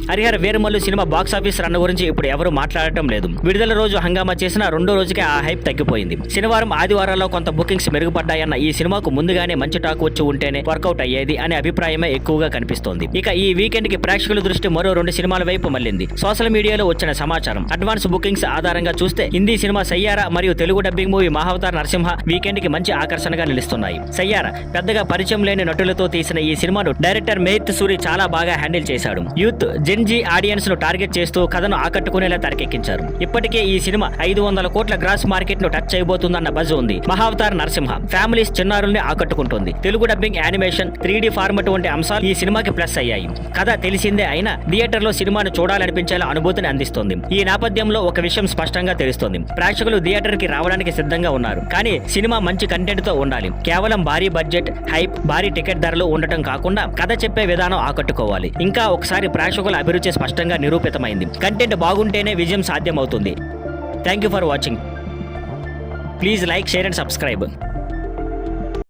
Harihara Veeramallu cinema box office run గురించి ఇప్పుడు ఎవరు మాట్లాడటం లేదు. విడుదల రోజు హంగామా చేసిన రెండో రోజుకే ఆ హైప్ తగ్గిపోయింది. శనివారం ఆదివారాల్లో కొంత బుకింగ్స్ మెరుగుపడ్డాయన్న ఈ సినిమాకు ముందుగానే మంచి టాక్ వచ్చి ఉంటేనే వర్కౌట్ అయ్యేది అనే అభిప్రాయమే ఎక్కువగా కనిపిస్తోంది. ఇక ఈ వీకెండ్ కి ప్రేక్షకుల దృష్టి మరో 2 సినిమాల వైపు మళ్లింది. సోషల్ మీడియాలో వచ్చిన సమాచారం అడ్వాన్స్ బుకింగ్స్ ఆధారంగా చూస్తే హిందీ సినిమా సయ్యారా మరియు Telugu dubbing movie Mahavatar Narasimha weekend కి మంచి ఆకర్షణగా నిలుస్తున్నాయి. సయ్యారా పెద్దగా పరిచయం లేని నటులతో తీసిన ఈ సినిమాను డైరెక్టర్ మేహిత్ సూరి చాలా బాగా హ్యాండిల్ చేశాడు. యూత్ జెన్జీ ఆడియన్స్ ను టార్గెట్ చేస్తూ కథను ఆకట్టుకునేలా తెరకెక్కించారు. ఇప్పటికే ఈ సినిమా 500 కోట్ల గ్రాస్ మార్కెట్ ను టచ్ చేయబోతుందన్న బజ్ ఉంది. మహావతార్ నరసింహ ఫ్యామిలీస్ చిన్నారుల్ని ఆకట్టుకుంటుంది. Telugu dubbing, animation, 3D format వంటి అంశాలు ఈ సినిమాకి ప్లస్ అయ్యాయి. కథ తెలిసిందే అయినా థియేటర్ లో సినిమాను చూడాలనిపించేలా అనుభూతిని అందిస్తుంది. ఈ నేపథ్యంలో ఒక విషయం స్పష్టంగా తెలుస్తోంది. ప్రేక్షకులు థియేటర్ కి రావడానికి సిద్ధంగా ఉన్నారు. కానీ సినిమా మంచి కంటెంట్ తో ఉండాలి. కేవలం భారీ బడ్జెట్, హైప్, భారీ టికెట్ ధరలు ఉండటం కాకుండా కథ చెప్పే విధానం ఆకట్టుకోవాలి. ఇంకా ఒకసారి ప్రేక్షకుల అభిరుచి స్పష్టంగా నిరూపితమైంది. కంటెంట్ బాగుంటేనే విజయం సాధ్యమవుతుంది. Thank you for watching. Please like, share and subscribe.